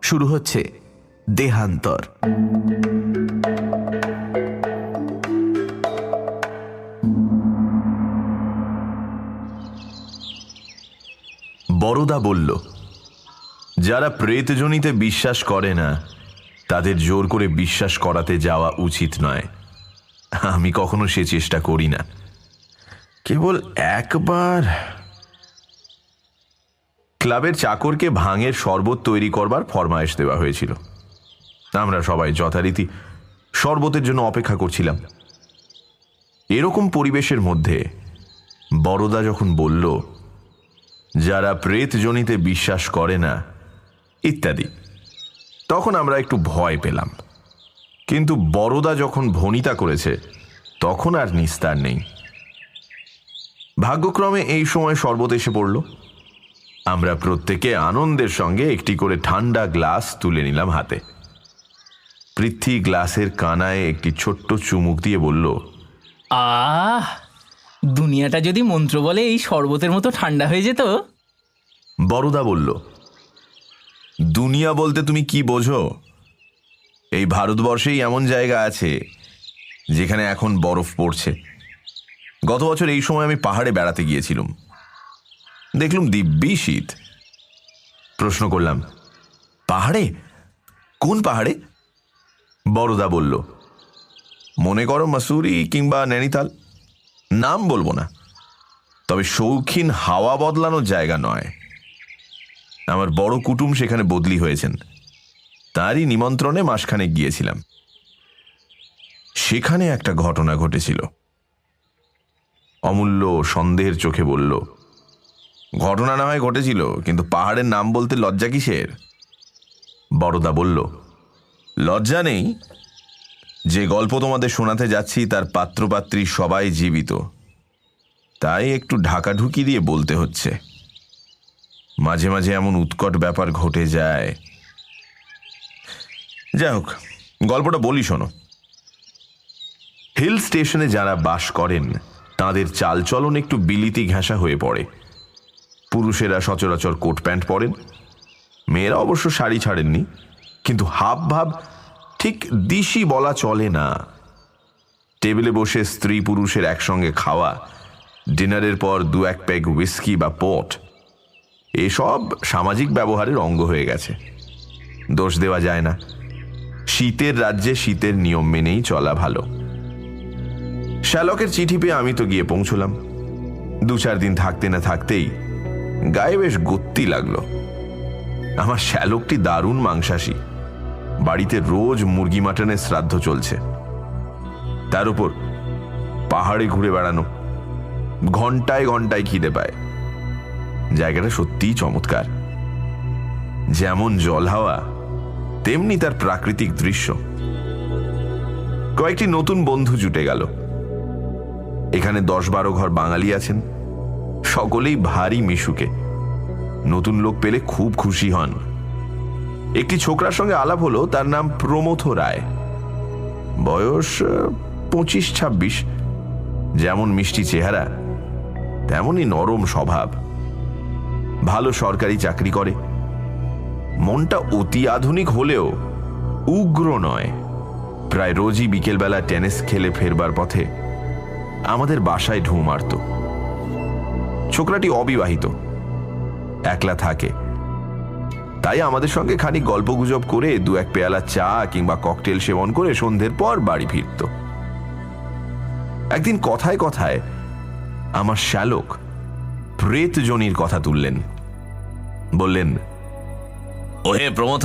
শুরু হচ্ছে দেহান্তর। বড়দা বলল, যারা প্রেতজনিতে বিশ্বাস করে না তাদের জোর করে বিশ্বাস করাতে যাওয়া উচিত নয়। আমি কখনো সে চেষ্টা করি না। কেবল একবার ক্লাবের চাকরকে ভাঙের শরবত তৈরি করবার ফরমায়েশ দেওয়া হয়েছিল। আমরা সবাই যথারীতি শরবতের জন্য অপেক্ষা করছিলাম। এরকম পরিবেশের মধ্যে বড়দা যখন বলল, যারা প্রেতজনিতে বিশ্বাস করে না ইত্যাদি, তখন আমরা একটু ভয় পেলাম। কিন্তু বড়দা যখন ভনিতা করেছে তখন আর নিস্তার নেই। ভাগ্যক্রমে এই সময় শরবত এসে পড়ল। আমরা প্রত্যেকে আনন্দের সঙ্গে একটি করে ঠান্ডা গ্লাস তুলে নিলাম হাতে। পৃথ্বী গ্লাসের কানায় একটি ছোট্ট চুমুক দিয়ে বলল, আহ, দুনিয়াটা যদি মন্ত্র বলে এই শরবতের মতো ঠান্ডা হয়ে যেত। বড়দা বলল, দুনিয়া বলতে তুমি কি বোঝো? এই ভারতবর্ষেই এমন জায়গা আছে যেখানে এখন বরফ পড়ছে। গত বছর এই সময় আমি পাহাড়ে বেড়াতে গিয়েছিলাম, দেখলুম দিব্যি শীত। প্রশ্ন করলাম, পাহাড়ে? কোন পাহাড়ে? বড়দা বলল, মনে করো মসুরি কিংবা নৈনিতাল। নাম বলবো না, তবে শৌখিন হাওয়া বদলানোর জায়গা নয়। আমার বড় কুটুম সেখানে বদলি হয়েছেন, তারই নিমন্ত্রণে মাসখানেক গিয়েছিলাম। সেখানে একটা ঘটনা ঘটেছিল। অমূল্য সন্দেহের চোখে বলল, ঘটনা না হয় ঘটেছিল, কিন্তু পাহাড়ের নাম বলতে লজ্জা কিসের? বড়দা বলল, লজ্জা নেই। যে গল্প তোমাদের শোনাতে যাচ্ছি তার পাত্রপাত্রী সবাই জীবিত, তাই একটু ঢাকাঢুকি দিয়ে বলতে হচ্ছে। মাঝে মাঝে এমন উৎকট ব্যাপার ঘটে যায়। যাই হোক, গল্পটা বলি শোনো। হিল স্টেশনে যারা বাস করেন তাদের চালচলন একটু বিলিতি ঘেঁষা হয়ে পড়ে। পুরুষেরা সচরাচর কোট প্যান্ট পরেন, মেয়েরা অবশ্য শাড়ি ছাড়েননি, কিন্তু হাব ভাব ঠিক দিশি বলা চলে না। টেবিলে বসে স্ত্রী পুরুষের একসঙ্গে খাওয়া, ডিনারের পর দু এক পেগ হুইস্কি বা পট, এসব সামাজিক ব্যবহারের অঙ্গ হয়ে গেছে। দোষ দেওয়া যায় না। শীতের রাজ্যে শীতের নিয়ম মেনেই চলা ভালো। শ্যালকের চিঠি পেয়ে আমি তো গিয়ে পৌঁছলাম। 2-4 দিন থাকতে না থাকতেই গায়ে বেশ গত্তি লাগলো। আমার শ্যালকটি দারুণ মাংসাশী। বাড়িতে রোজ মুরগি মাটনের শ্রাদ্ধ চলছে। তার উপর পাহাড়ে ঘুরে বেড়ানো, ঘন্টায় ঘন্টায় খিদে পায়। জায়গাটা সত্যিই চমৎকার। যেমন জল হাওয়া তেমনি তার প্রাকৃতিক দৃশ্য। কয়েকটি নতুন বন্ধু জুটে গেল। এখানে 10-12 ঘর বাঙালি আছেন, সকলেই ভারী মিশুকে। নতুন লোক পেলে খুব খুশি হন। একটি ছোকরার সঙ্গে আলাপ হলো, তার নাম প্রমথ রায়। বয়স 25-26। যেমন মিষ্টি চেহারা তেমনই নরম স্বভাব। ভালো সরকারি চাকরি করে। মনটা অতি আধুনিক হলেও উগ্র নয়। প্রায় রোজই বিকেলবেলা টেনিস খেলে ফেরবার পথে আমাদের বাসায় ঢুঁ মারত। ছোকরাটি অবিবাহিত, একলা থাকে, তাই আমাদের সঙ্গে খানিক গল্পগুজব করে 2-1 পেয়ালা চা কিংবা ককটেল সেবন করে সন্ধ্যের পর বাড়ি ফিরত। একদিন কথায় কথায় আমার শ্যালক প্রেতজনির কথা তুললেন। বললেন, ওহে প্রমথ